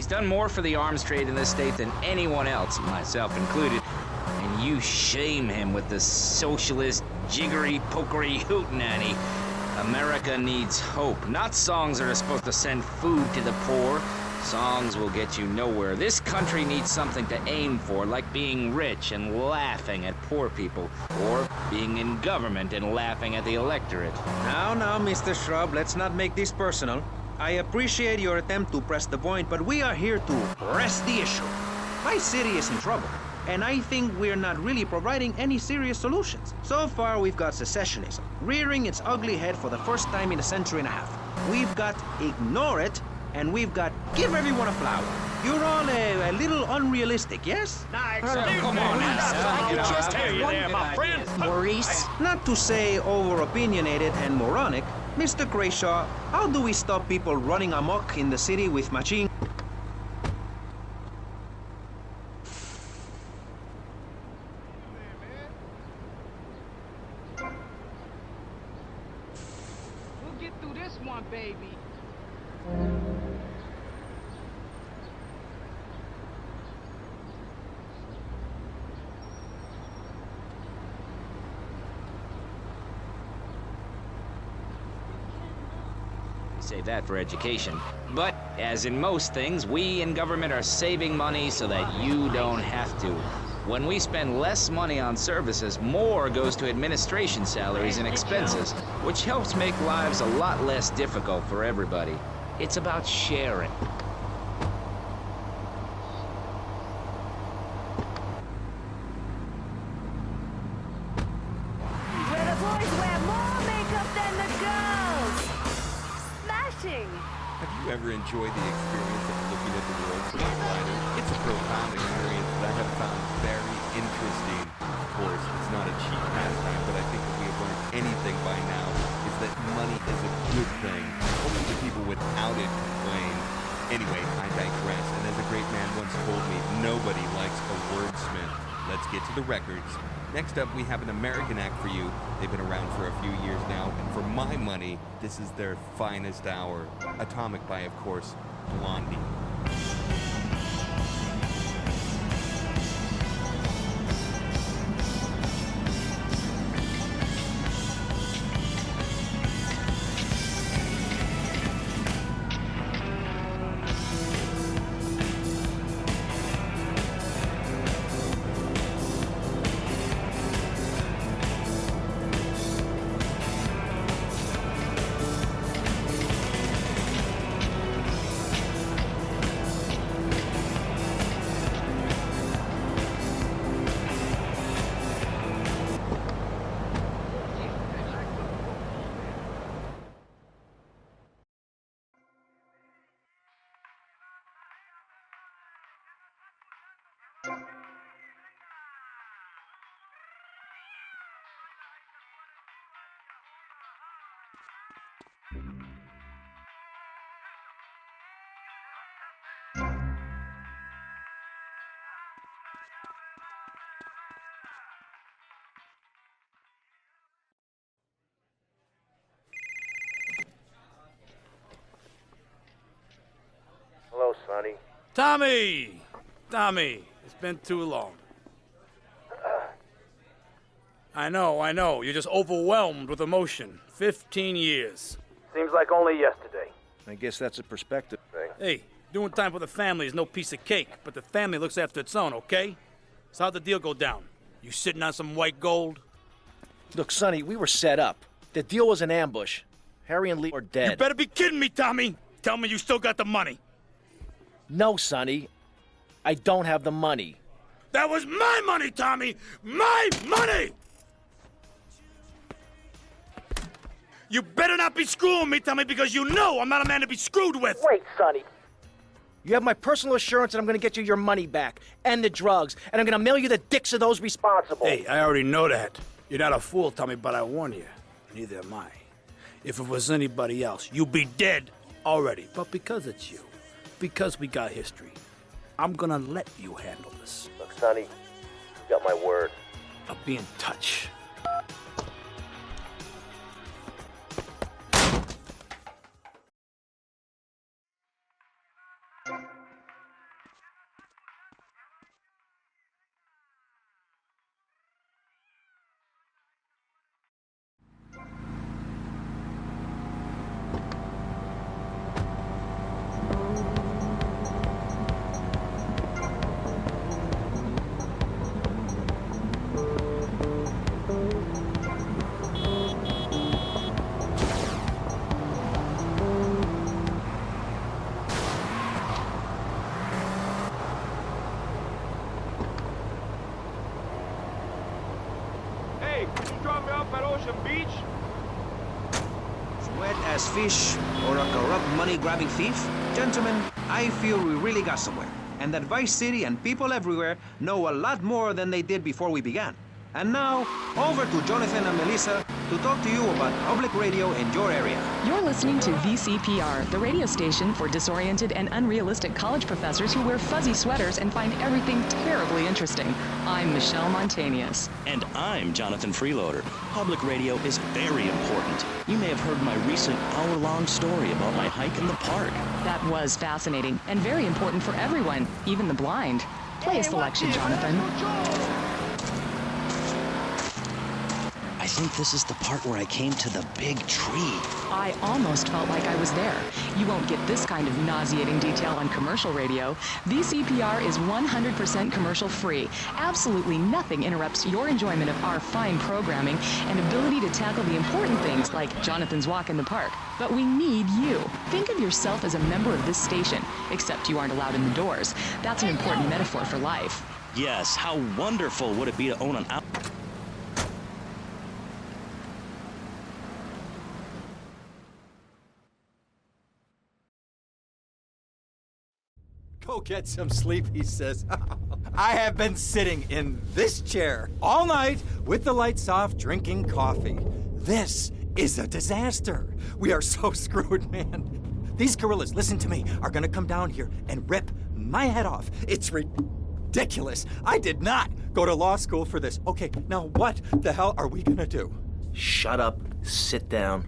He's done more for the arms trade in this state than anyone else, myself included. And you shame him with this socialist, jiggery-pokery hootenanny. America needs hope, not songs that are supposed to send food to the poor. Songs will get you nowhere. This country needs something to aim for, like being rich and laughing at poor people, or being in government and laughing at the electorate. Now, Mr. Shrub, let's not make this personal. I appreciate your attempt to press the point, but we are here to press the issue. My city is in trouble, and I think we're not really providing any serious solutions. So far, we've got secessionism, rearing its ugly head for the first time in a century and a half. We've got ignore it, and we've got give everyone a flower. You're all a little unrealistic, yes? Come on now. Just hang there, my friend. Maurice? Not to say over-opinionated and moronic, Mr. Krayshaw, how do we stop people running amok in the city with machine? We'll get through this one, baby. Save that for education. But, as in most things, we in government are saving money so that you don't have to. When we spend less money on services, more goes to administration salaries and expenses, which helps make lives a lot less difficult for everybody. It's about sharing. Where the boys wear more makeup than the girls! Smashing! Have you ever enjoyed the experience of looking at the world from a glider? It's a profound experience that I have found very interesting. Of course, it's not a cheap pastime, but I think if we have learned anything by now, is that money is a good thing. Only the people without it complain. Anyway, I digress, and as a great man once told me, nobody likes a wordsmith. Let's get to the records. Next up, we have an American act for you. They've been around for a few years now, and for my money, this is their finest hour. Atomic by, of course, Blondie. Hello, Sonny. Tommy, it's been too long. I know, you're just overwhelmed with emotion. 15 years. Seems like only yesterday. I guess that's a perspective thing. Hey, doing time for the family is no piece of cake, but the family looks after its own, okay? So how'd the deal go down? You sitting on some white gold? Look, Sonny, we were set up. The deal was an ambush. Harry and Lee are dead. You better be kidding me, Tommy! Tell me you still got the money. No, Sonny. I don't have the money. That was my money, Tommy! My money! You better not be screwing me, Tommy, because you know I'm not a man to be screwed with! Wait, Sonny. You have my personal assurance that I'm going to get you your money back, and the drugs, and I'm going to mail you the dicks of those responsible. Hey, I already know that. You're not a fool, Tommy, but I warn you. Neither am I. If it was anybody else, you'd be dead already. But because it's you, because we got history, I'm gonna let you handle this. Look, Sonny, you got my word. I'll be in touch. drop me off at Ocean Beach? Wet as fish or a corrupt money-grabbing thief? Gentlemen, I feel we really got somewhere, and that Vice City and people everywhere know a lot more than they did before we began. And now, over to Jonathan and Melissa to talk to you about public radio in your area. You're listening to VCPR, the radio station for disoriented and unrealistic college professors who wear fuzzy sweaters and find everything terribly interesting. I'm Michelle Montanius. And I'm Jonathan Freeloader. Public radio is very important. You may have heard my recent hour-long story about my hike in the park. That was fascinating and very important for everyone, even the blind. Play a selection, Jonathan. I think this is the part where I came to the big tree. I almost felt like I was there. You won't get this kind of nauseating detail on commercial radio. VCPR is 100% commercial free. Absolutely nothing interrupts your enjoyment of our fine programming and ability to tackle the important things like Jonathan's walk in the park. But we need you. Think of yourself as a member of this station, except you aren't allowed in the doors. That's an important metaphor for life. Yes, how wonderful would it be to own an out... Go get some sleep, he says. I have been sitting in this chair all night with the lights off, drinking coffee. This is a disaster. We are so screwed, man. These gorillas, listen to me, are gonna come down here and rip my head off. It's ridiculous. I did not go to law school for this. Okay, now what the hell are we gonna do? Shut up, sit down,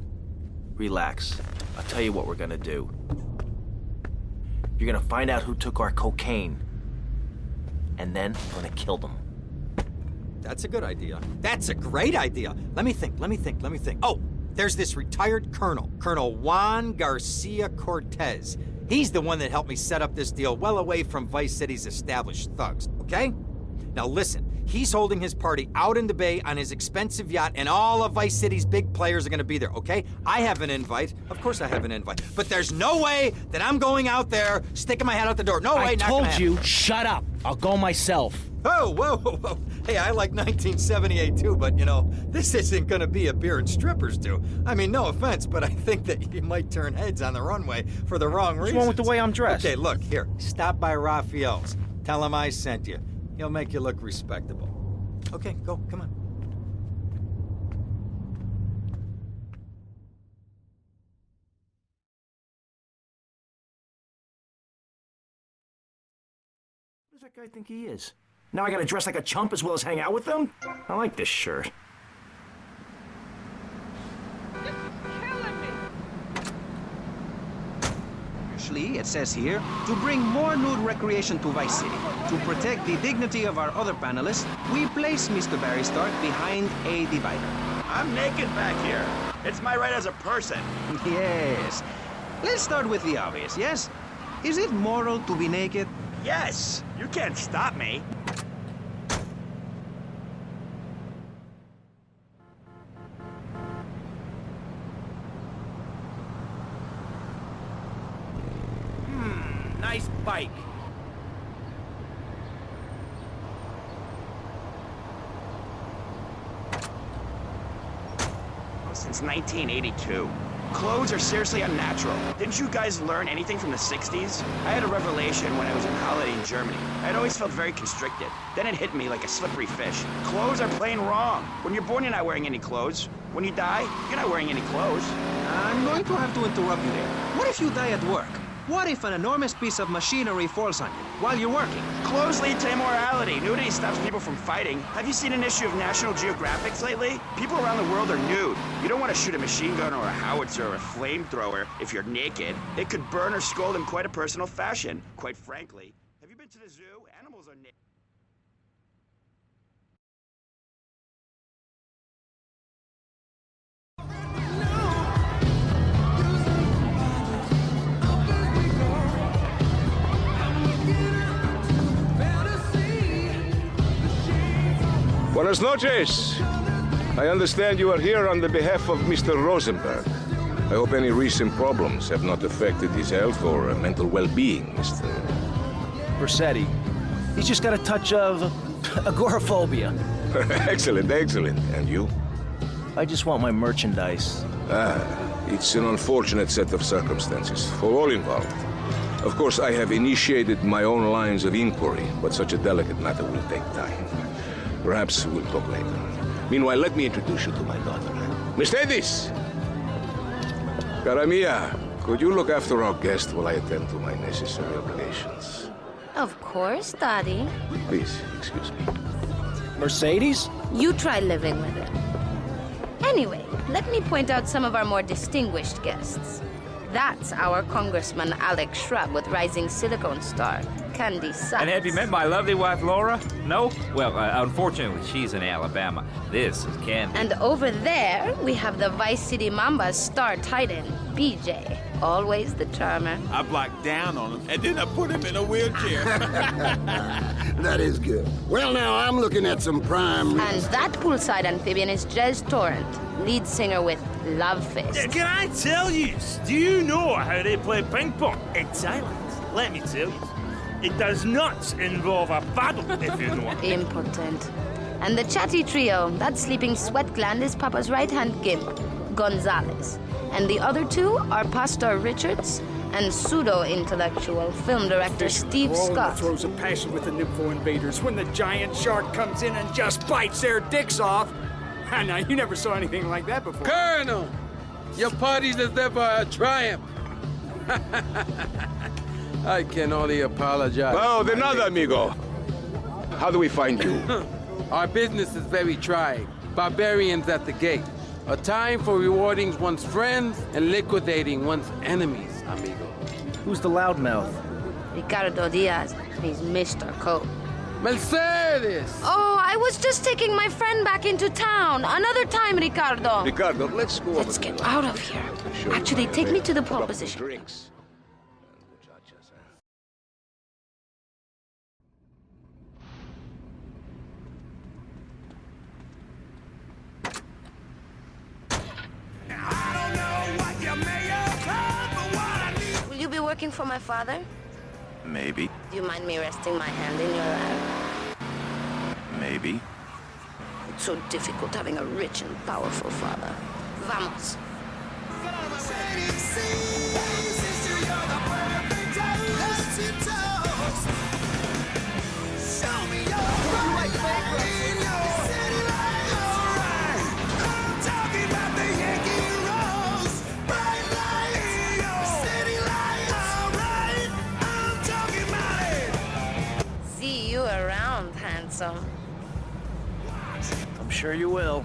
relax. I'll tell you what we're gonna do. You're gonna find out who took our cocaine, and then we're gonna kill them. That's a good idea. That's a great idea. Let me think. Oh, there's this retired colonel, Colonel Juan Garcia Cortez. He's the one that helped me set up this deal well away from Vice City's established thugs, okay? Now listen, he's holding his party out in the bay on his expensive yacht, and all of Vice City's big players are gonna be there, okay? I have an invite. Of course I have an invite. But there's no way that I'm going out there sticking my head out the door. No way, I not gonna told you, happen. shut up. I'll go myself. Oh, whoa. Hey, I like 1978 too, but you know, this isn't gonna be a beer and strippers do. I mean, no offense, but I think that you might turn heads on the runway for the wrong reasons. What's wrong with the way I'm dressed? Okay, look, here, stop by Raphael's. Tell him I sent you. He'll make you look respectable. Okay, go, come on. What does that guy think he is? Now I gotta dress like a chump as well as hang out with them? I like this shirt. Actually, it says here, to bring more nude recreation to Vice City. To protect the dignity of our other panelists, we place Mr. Barry Stark behind a divider. I'm naked back here. It's my right as a person. Yes. Let's start with the obvious, yes? Is it moral to be naked? Yes. You can't stop me. Nice bike. Since 1982. Clothes are seriously unnatural. Didn't you guys learn anything from the 60s? I had a revelation when I was on holiday in Germany. I'd always felt very constricted. Then it hit me like a slippery fish. Clothes are plain wrong. When you're born, you're not wearing any clothes. When you die, you're not wearing any clothes. I'm going to have to interrupt you there. What if you die at work? What if an enormous piece of machinery falls on you while you're working? Clothes lead to immorality. Nudity stops people from fighting. Have you seen an issue of National Geographic lately? People around the world are nude. You don't want to shoot a machine gun or a howitzer or a flamethrower if you're naked. It could burn or scold in quite a personal fashion, quite frankly. Have you been to the zoo? Animals are naked. Buenas noches. I understand you are here on the behalf of Mr. Rosenberg. I hope any recent problems have not affected his health or mental well-being, Mr. Vercetti. He's just got a touch of agoraphobia. Excellent. And you? I just want my merchandise. It's an unfortunate set of circumstances for all involved. Of course, I have initiated my own lines of inquiry, but such a delicate matter will take time. Perhaps we'll talk later. Meanwhile, let me introduce you to my daughter. Miss Edis! Cara mia, could you look after our guest while I attend to my necessary obligations? Of course, Daddy. Please, excuse me. Mercedes? You try living with it. Anyway, let me point out some of our more distinguished guests. That's our Congressman Alex Shrub with rising silicone star, Candy Sykes. And have you met my lovely wife, Laura? No? Well, unfortunately, she's in Alabama. This is Candy. And over there, we have the Vice City Mamba's star titan, BJ. Always the charmer. I blocked down on him, and then I put him in a wheelchair. That is good. Well, now, I'm looking at some prime... And that poolside amphibian is Jez Torrent, lead singer with Love Fist. Yeah, can I tell you? Do you know how they play ping pong in Thailand? Let me tell you. It does not involve a paddle, if you know what. Impotent. And the chatty trio, that sleeping sweat gland is Papa's right-hand gimp, Gonzalez. And the other two are Pastor Richards and pseudo-intellectual film director Steve Scott. Throws a passion with the Nympho invaders when the giant shark comes in and just bites their dicks off. Now, you never saw anything like that before. Colonel, your party deserve a triumph. I can only apologize. Oh, de nada, amigo. How do we find you? Our business is very trying. Barbarians at the gate. A time for rewarding one's friends and liquidating one's enemies, amigo. Who's the loudmouth? Ricardo Diaz. He's Mr. Cope. Mercedes! Oh, I was just taking my friend back into town. Another time, Ricardo. Ricardo, let's go. Let's get out of here. Actually, take me to the pole position. Drinks. Will you be working for my father? Maybe. Do you mind me resting my hand in your lap? Maybe. It's so difficult having a rich and powerful father. Vamos. See you around, handsome. I'm sure you will.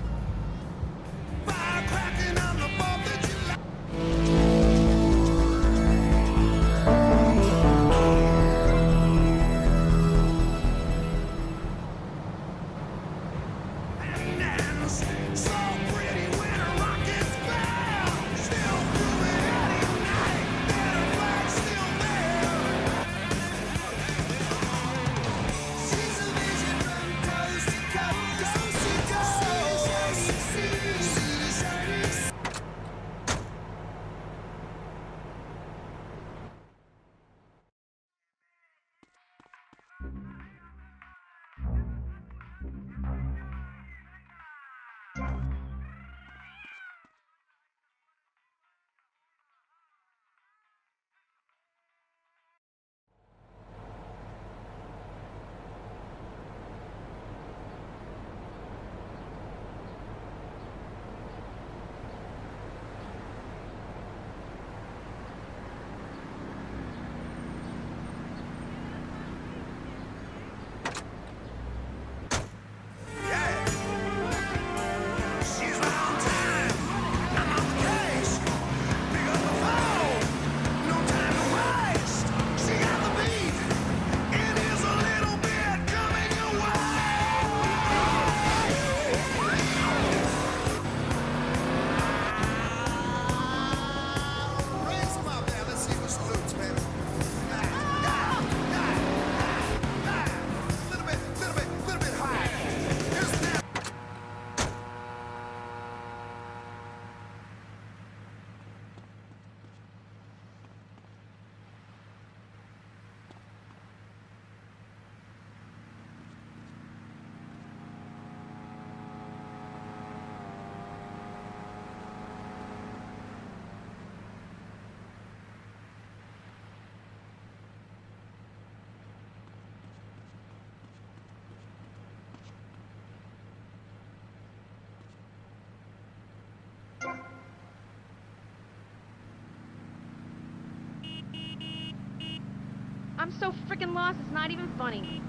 I'm so freaking lost, it's not even funny.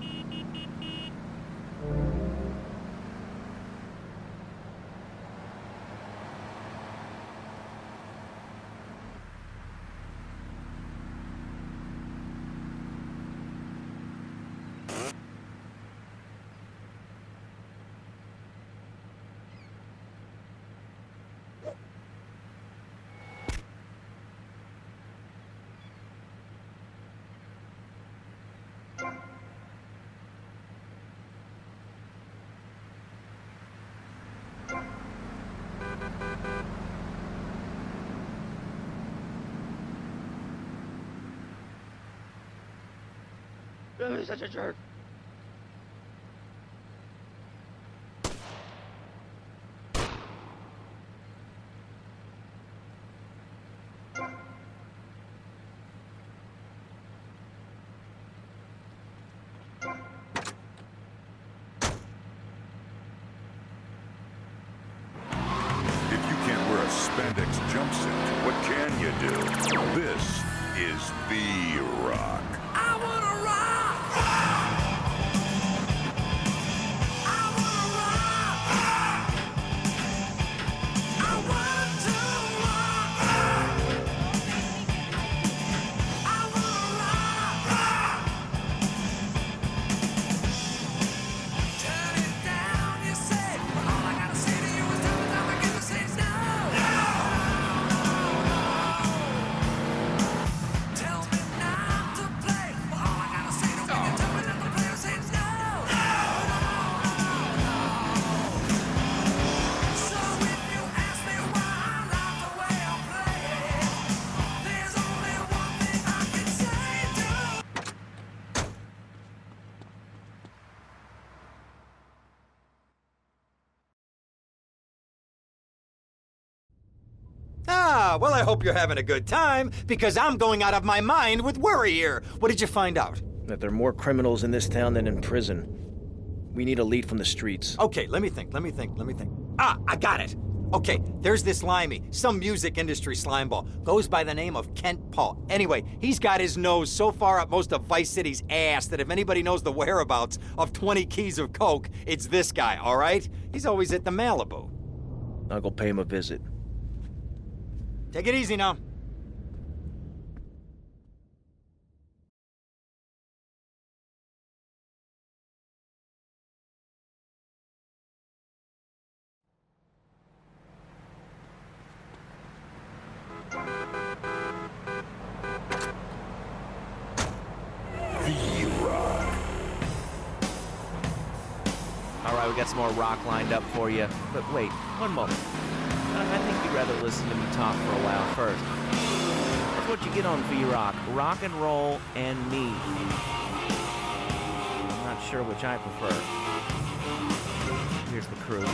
You're such a jerk. If you can't wear a spandex jumpsuit, what can you do? This is V-Rock. I wanna rock! Well, I hope you're having a good time, because I'm going out of my mind with worry here. What did you find out? That there are more criminals in this town than in prison. We need a lead from the streets. Okay, let me think. Ah, I got it. Okay, there's this limey, some music industry slimeball. Goes by the name of Kent Paul. Anyway, he's got his nose so far up most of Vice City's ass that if anybody knows the whereabouts of 20 keys of coke, it's this guy, all right? He's always at the Malibu. I'll go pay him a visit. Take it easy now. All right, we got some more rock lined up for you. But wait, one moment. I think you'd rather listen to me talk for a while first. That's what you get on V-Rock. Rock and roll and me. I'm not sure which I prefer. Here's the crew.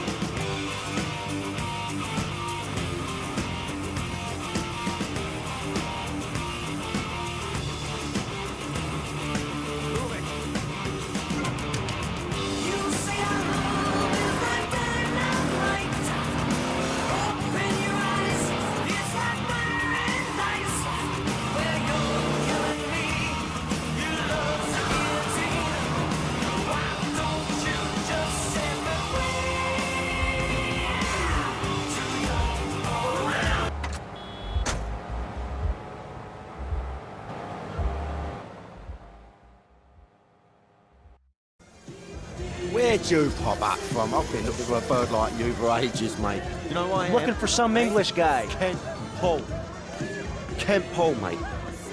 Where'd you pop up from? I've been looking for a bird like you for ages, mate. You know why? Looking for some English guy. Kent Paul. Kent Paul, mate.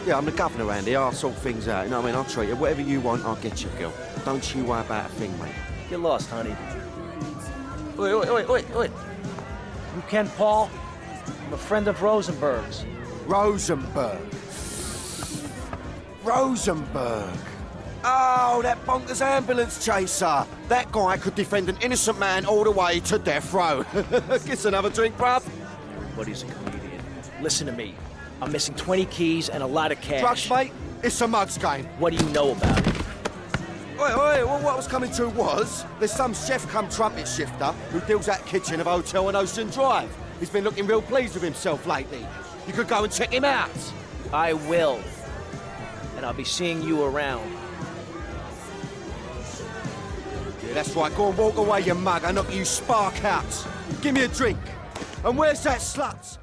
Yeah, I'm the governor around here. I'll sort things out. You know what I mean? I'll treat you. Whatever you want, I'll get you, girl. Don't you worry about a thing, mate. Get lost, honey. Oi, oi, oi, oi, oi. You Kent Paul? I'm a friend of Rosenberg's. Rosenberg. Rosenberg. Oh, that bonkers ambulance chaser. That guy could defend an innocent man all the way to death row. Get another drink, bruv. Everybody's a comedian. Listen to me. I'm missing 20 keys and a lot of cash. Drugs, mate? It's a mug's game. What do you know about it? Oi, oi, well, what I was coming to was, there's some chef come trumpet shifter who deals at kitchen of a hotel on Ocean Drive. He's been looking real pleased with himself lately. You could go and check him out. I will. and I'll be seeing you around. Yeah, that's right. Go and walk away, you mug. I knock you spark out. Give me a drink. And where's that slut?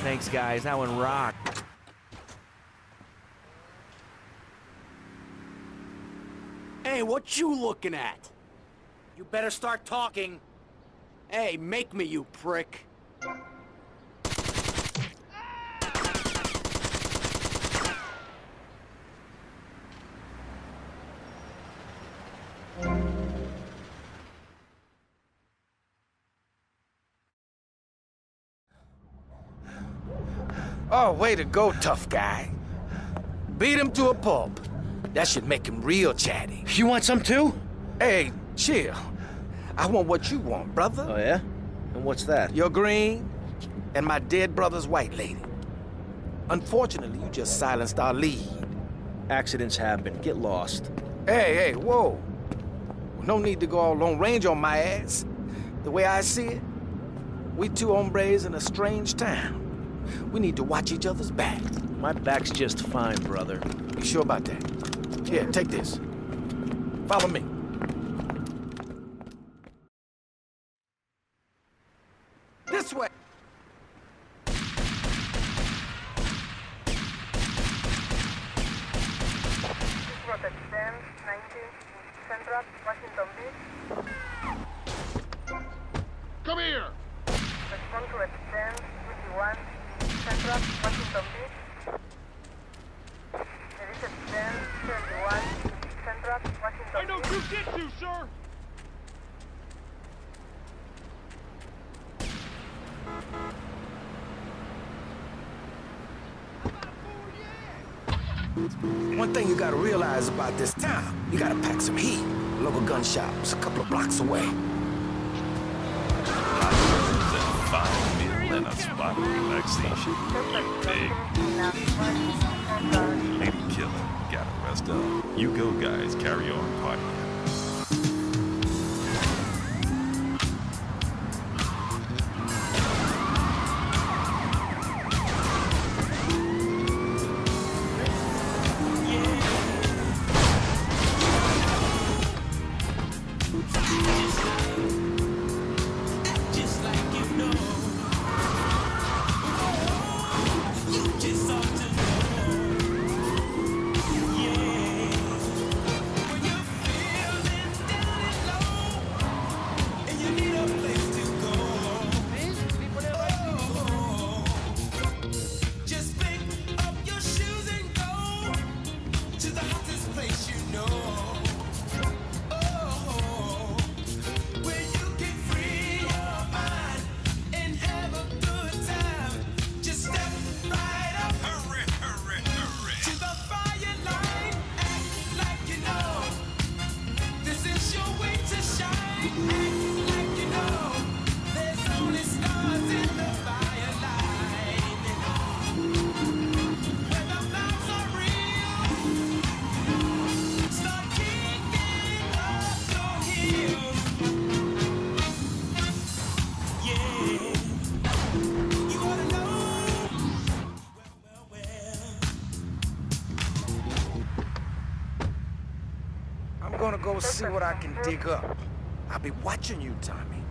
Thanks, guys. That one rocked. Hey, what you looking at? You better start talking. Hey, make me, you prick. Oh, way to go, tough guy. Beat him to a pulp. That should make him real chatty. You want some too? Hey, chill. I want what you want, brother. Oh, yeah? And what's that? Your green and my dead brother's white lady. Unfortunately, you just silenced our lead. Accidents happen. Get lost. Hey, whoa. No need to go all Lone Ranger on my ass. The way I see it, we two hombres in a strange town. We need to watch each other's back. My back's just fine, brother. You sure about that? Here, take this. Follow me. This way! Protect 10, 19, Central, Washington Beach. Come here! Respond to 10, 21, Central, Washington Beach. There is a 10, 31, Central, Washington Beach. I know you get you, sir! One thing you gotta realize about this town, you gotta pack some heat. Local gun shop's a couple of blocks away. 5 meal and a spot of relaxation. Big. Lady killer. Gotta rest up. You go, guys. Carry on partying. I'm gonna go see what I can dig up. I'll be watching you, Tommy.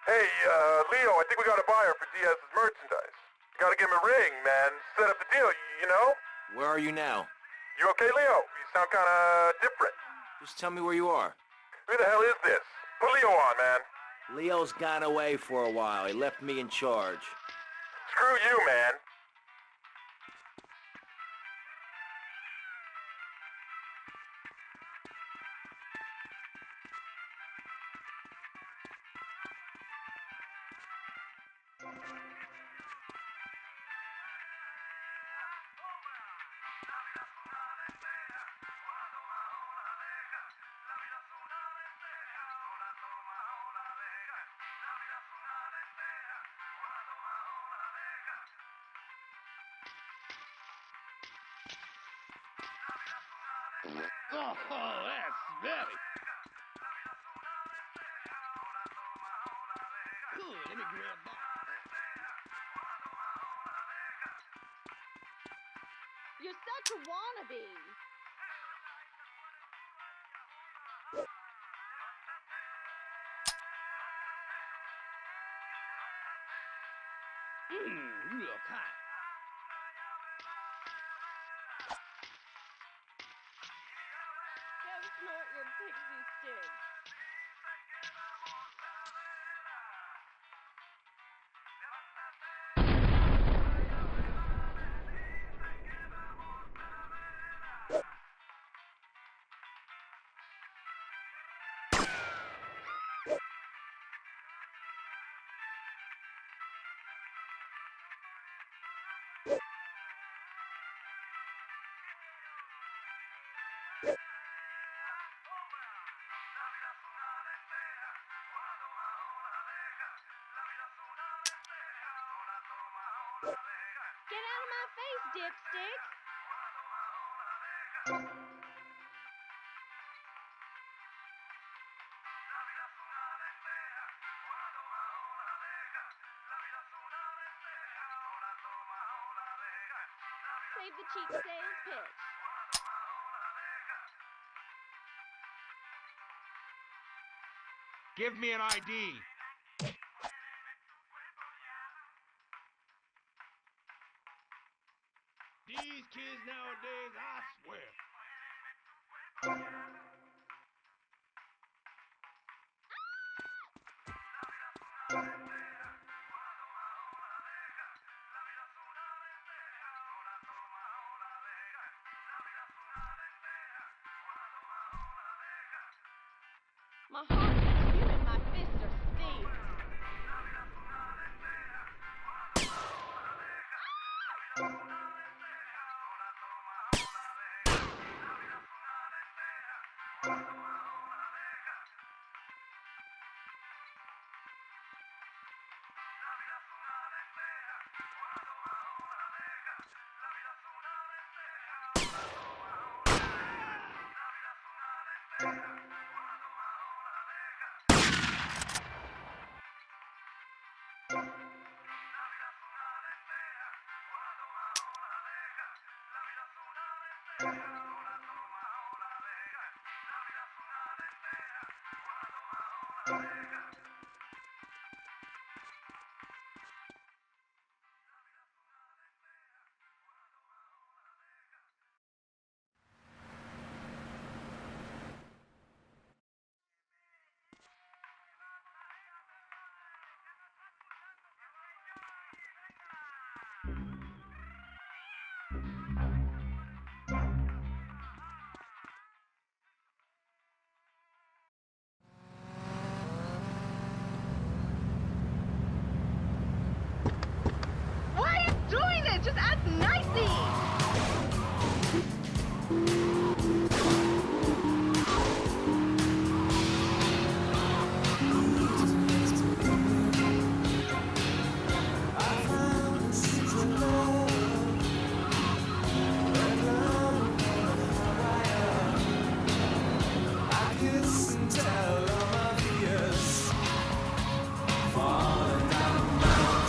Hey, Leo, I think we got a buyer for Diaz's merchandise. You gotta give him a ring, man. Set up the deal, you know? Where are you now? You okay, Leo? You sound kinda different. Just tell me where you are. Who the hell is this? Put Leo on, man. Leo's gone away for a while. He left me in charge. Screw you, man. Oh, that's very... Good, let me grab that. You're such a wannabe. You look hot. Go snort your pixie stick. Get out of my face, dipstick! Save the cheap sales pitch. Give me an ID. These kids nowadays, I swear. My heart is here and my fists are steel. Why are you doing this? Just act nicey!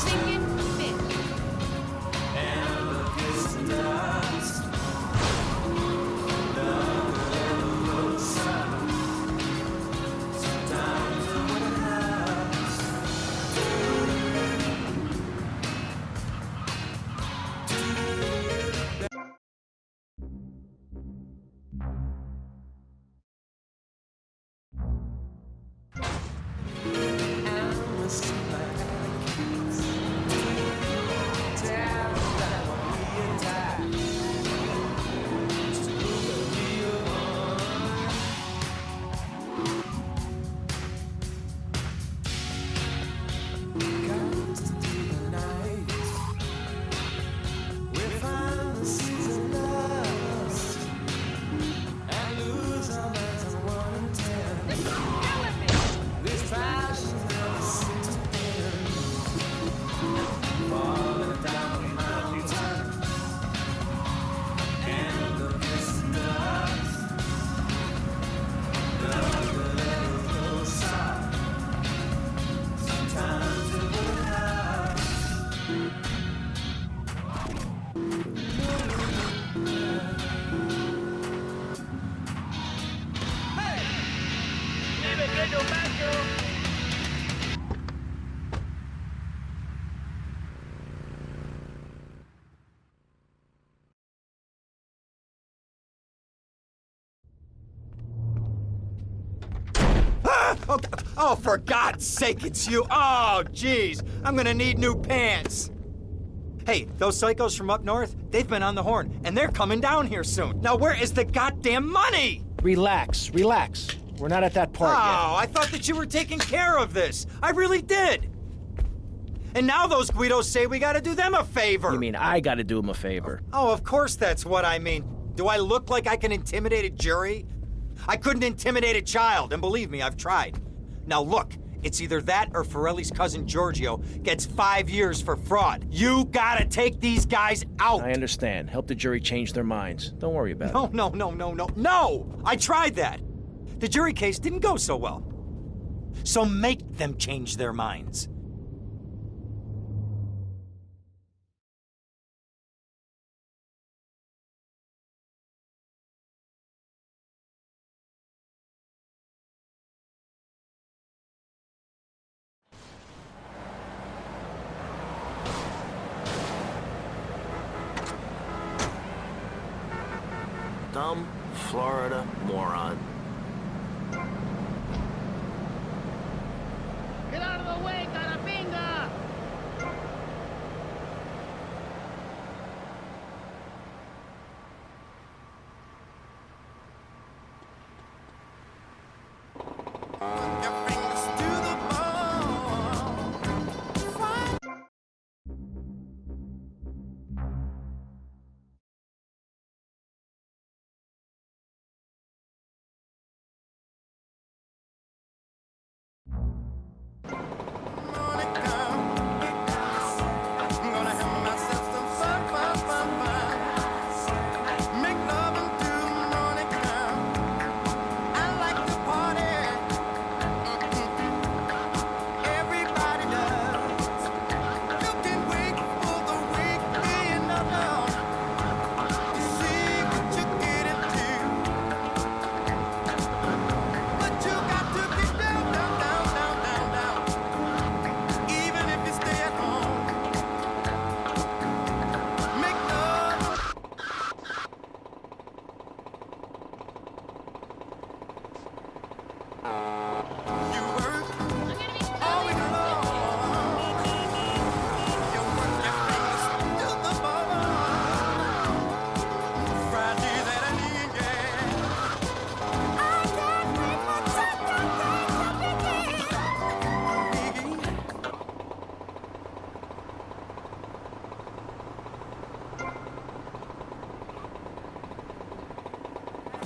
Singing bitch. Oh, for God's sake, it's you. Oh, jeez. I'm gonna need new pants. Hey, those psychos from up north, they've been on the horn, and they're coming down here soon. Now, where is the goddamn money? Relax, relax. We're not at that part yet. Oh, I thought that you were taking care of this. I really did. And now those Guidos say we gotta do them a favor. You mean I gotta do him a favor? Oh, of course that's what I mean. Do I look like I can intimidate a jury? I couldn't intimidate a child, and believe me, I've tried. Now look, it's either that or Forelli's cousin Giorgio gets 5 years for fraud. You gotta take these guys out. I understand. Help the jury change their minds. Don't worry about it. No! I tried that. The jury case didn't go so well. So make them change their minds. Dumb Florida moron. Get out of the way, Carapinga!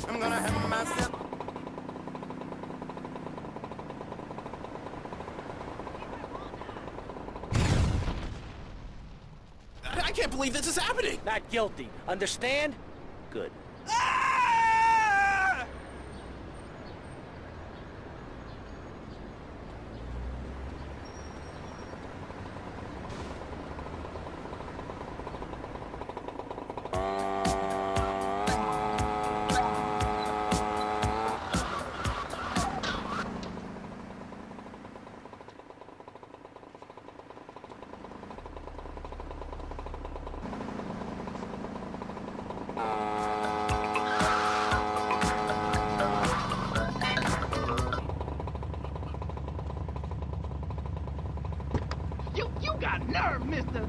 I'm gonna have myself. I can't believe this is happening! Not guilty. Understand? Good. You got nerve, mister!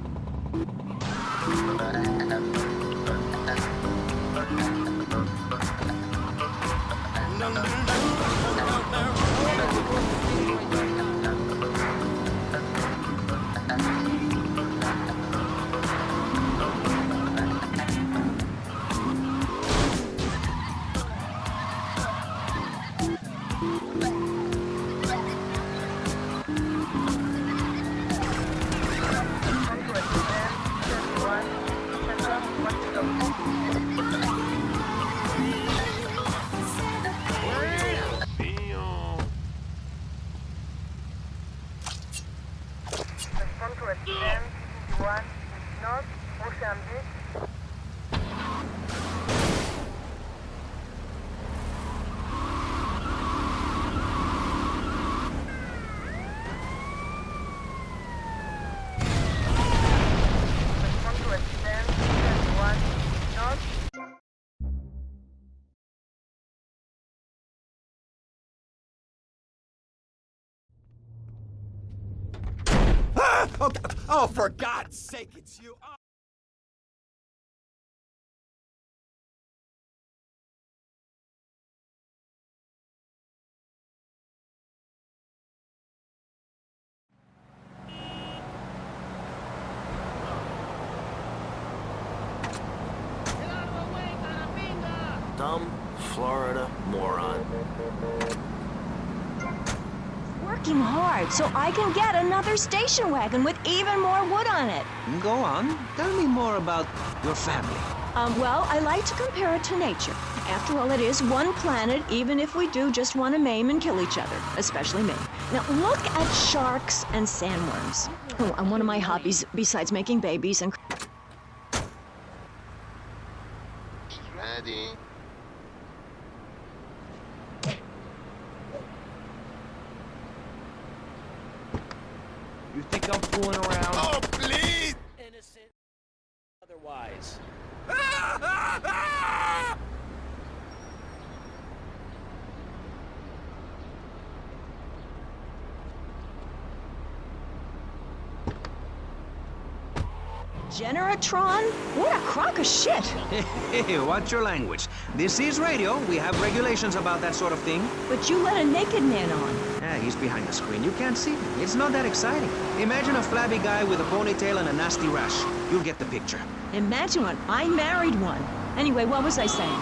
Contour 10, 51, North, Ocean Beach. Oh, for God's sake, it's you. Oh. Dumb Florida moron. Working hard so I can get another station wagon with even more wood on it. Go on. Tell me more about your family. Well, I like to compare it to nature. After all, it is one planet, even if we do just want to maim and kill each other, especially me. Now, look at sharks and sandworms. Oh, and one of my hobbies, besides making babies and... Ready? You think I'm fooling around? Oh, please! Innocent. Otherwise. Generatron? What a crock of shit! Hey, watch your language. This is radio. We have regulations about that sort of thing. But you let a naked man on. Yeah, he's behind the screen. You can't see him. It's not that exciting. Imagine a flabby guy with a ponytail and a nasty rash. You'll get the picture. Imagine one. I married one. Anyway, what was I saying?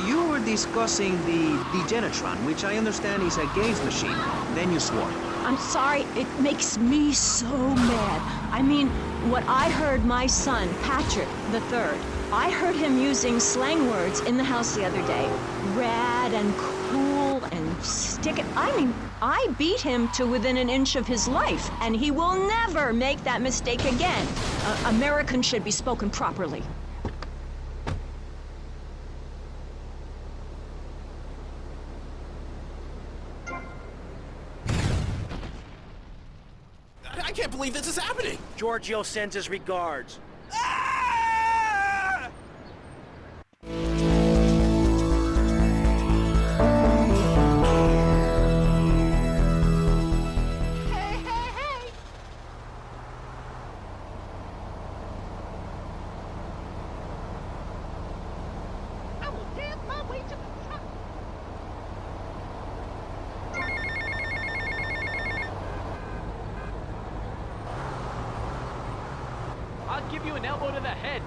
You were discussing the Genetron, which I understand is a gaze machine. Then you swore. I'm sorry, it makes me so mad. I mean, what I heard my son, Patrick III, I heard him using slang words in the house the other day. Rad and cool and stick it. I mean, I beat him to within an inch of his life, and he will never make that mistake again. Americans should be spoken properly. I can't believe this is happening. Giorgio sends his regards. I will dance my way to the top. I'll give you an elbow to the head.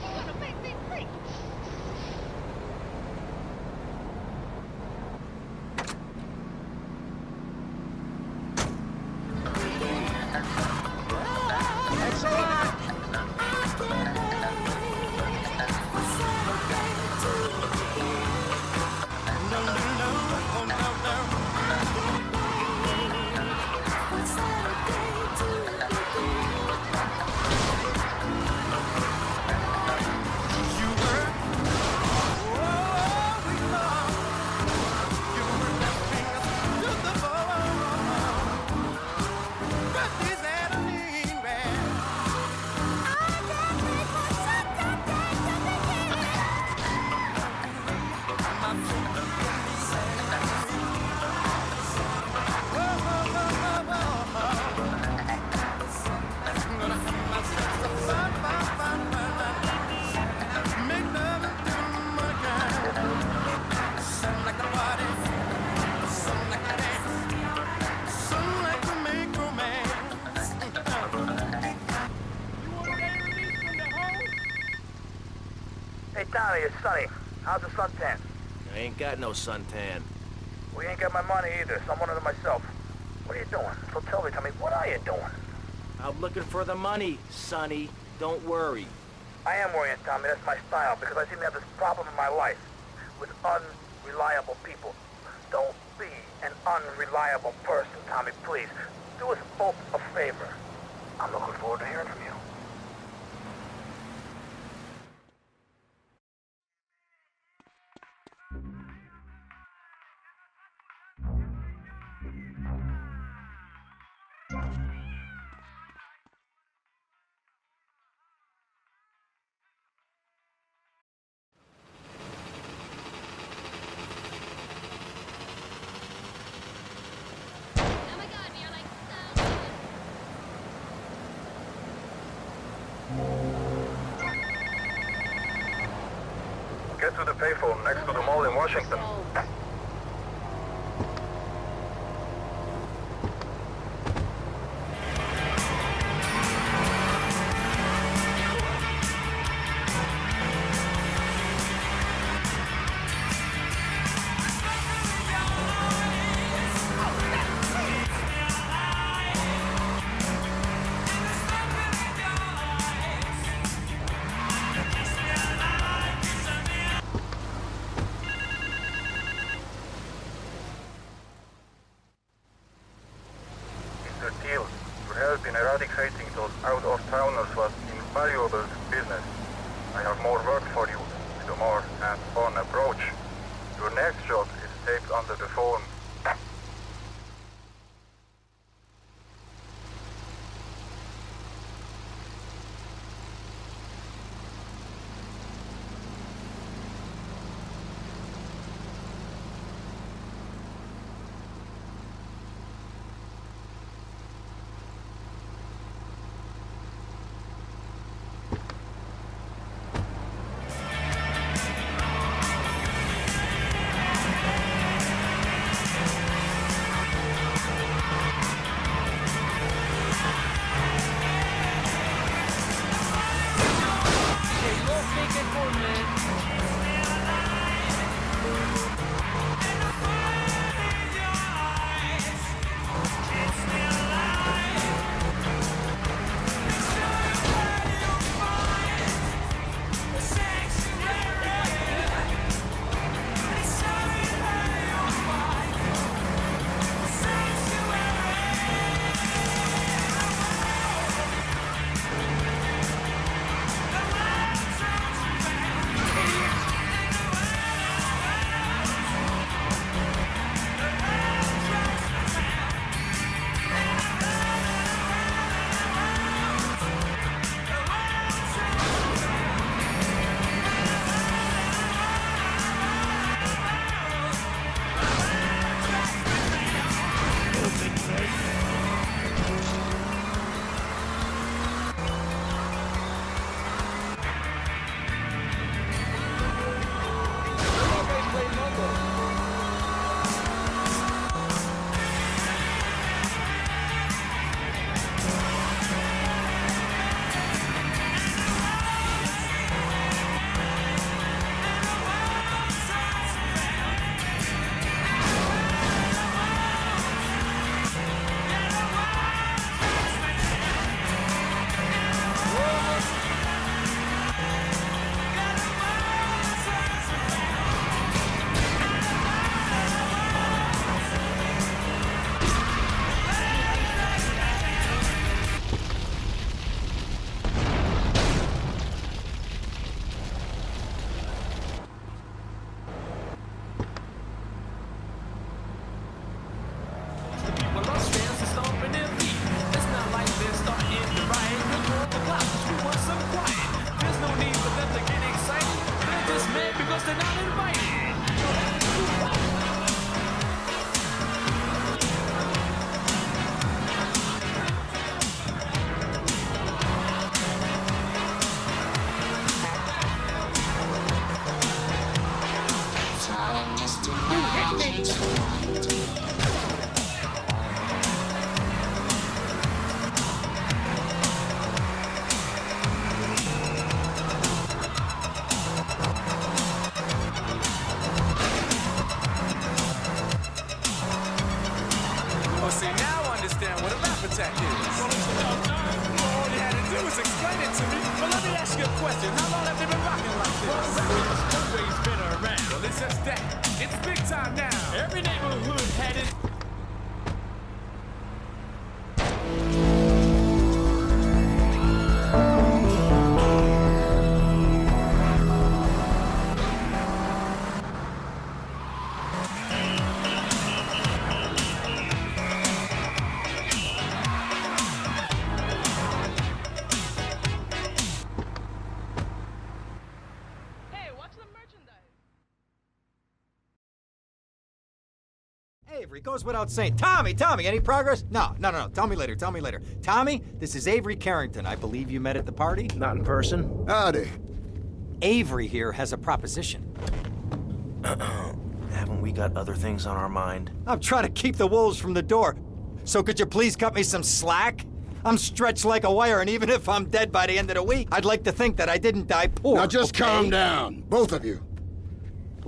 You're gonna make me freak. Hey, Tommy, it's Sonny. How's the suntan? I ain't got no suntan. We ain't got my money either, so I'm one of them myself. What are you doing? So tell me, Tommy, what are you doing? I'm looking for the money, Sonny. Don't worry. I am worrying, Tommy. That's my style, because I seem to have this problem in my life with unreliable people. Don't be an unreliable person, Tommy, please. Do us both a favor. I'm looking forward to hearing from you. to the payphone next to the mall in Washington. Mr. Teal, your help in eradicating those out-of-towners was invaluable to business. I have more work for you, with a more hands-on approach. Your next job is taped under the phone. Avery, goes without saying. Tommy, any progress? No. Tell me later. Tommy, this is Avery Carrington. I believe you met at the party? Not in person. Howdy. Avery here has a proposition. Haven't we got other things on our mind? I'm trying to keep the wolves from the door. So could you please cut me some slack? I'm stretched like a wire, and even if I'm dead by the end of the week, I'd like to think that I didn't die poor. Now just calm down, both of you.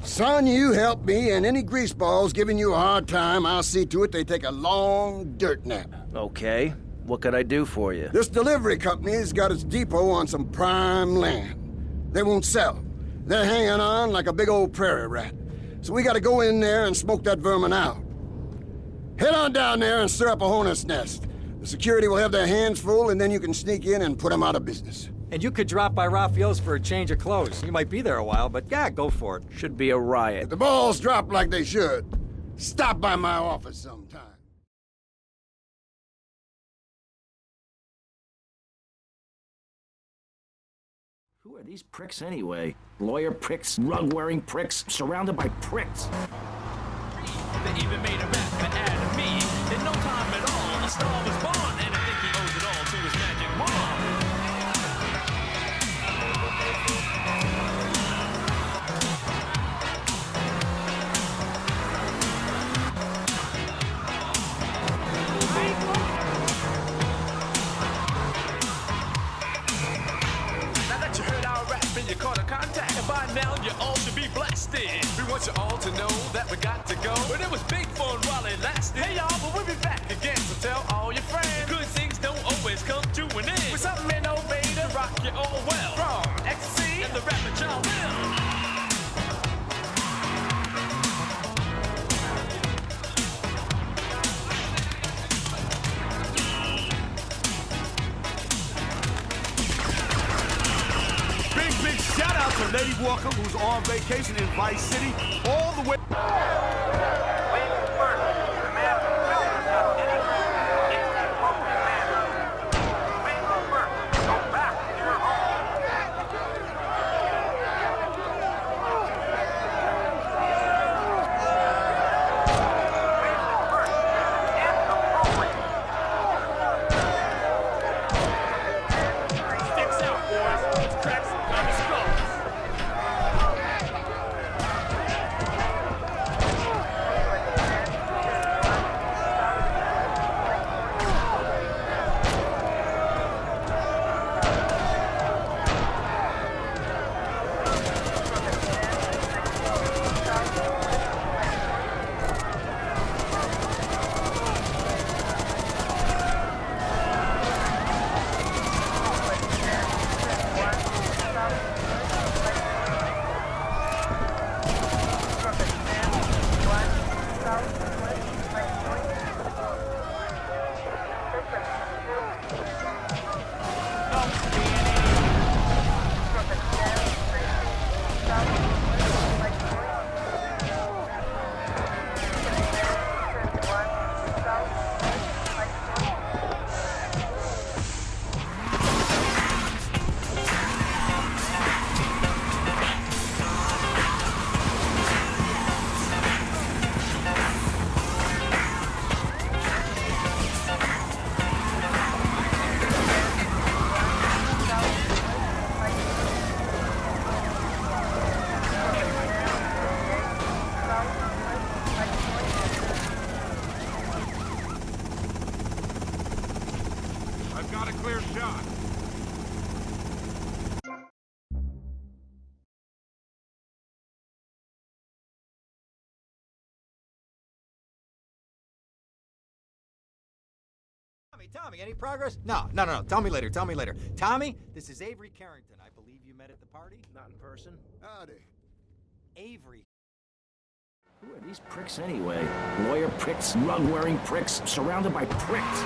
Son, you help me, and any greaseballs giving you a hard time, I'll see to it they take a long dirt nap. Okay. What could I do for you? This delivery company's got its depot on some prime land. They won't sell. They're hanging on like a big old prairie rat. So we gotta go in there and smoke that vermin out. Head on down there and stir up a hornet's nest. The security will have their hands full, and then you can sneak in and put them out of business. And you could drop by Raphael's for a change of clothes. You might be there a while, but yeah, go for it. Should be a riot. If the balls drop like they should, stop by my office sometime. Who are these pricks anyway? Lawyer pricks, rug-wearing pricks, surrounded by pricks. They even made a rap for Adam me. In no time at all, a star was born, and I think he owes it all to his magic wand. Now that you heard our rap and you caught a contact, and by now you all should be blasted. We want you all to know that we got to go, but it was big fun while it lasted. Hey y'all, but we'll be back again, so tell all your friends. Good things don't always come to an end. With something innovative to rock you all well. From ecstasy and the rapper John Will. Big shout out to Lady Walker, who's on vacation in Vice City, all the way. Sticks out, boys. It's cracks on the skulls. I've got a clear shot. Tommy, any progress? No. Tell me later. Tommy, this is Avery Carrington. I believe you met at the party? Not in person. Howdy. Avery. Who are these pricks anyway? Lawyer pricks, rug-wearing pricks, surrounded by pricks.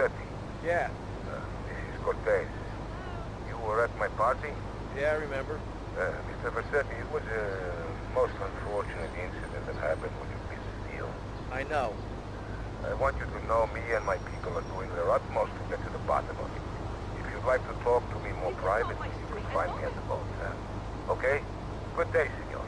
Versetti. Yeah. This is Cortez. You were at my party? Yeah, I remember. Mr. Versetti, it was a most unfortunate incident that happened when you missed the deal. I know. I want you to know me and my people are doing their utmost to get to the bottom of it. If you'd like to talk to me more privately, you can find me at the boat. Okay? Good day, senor.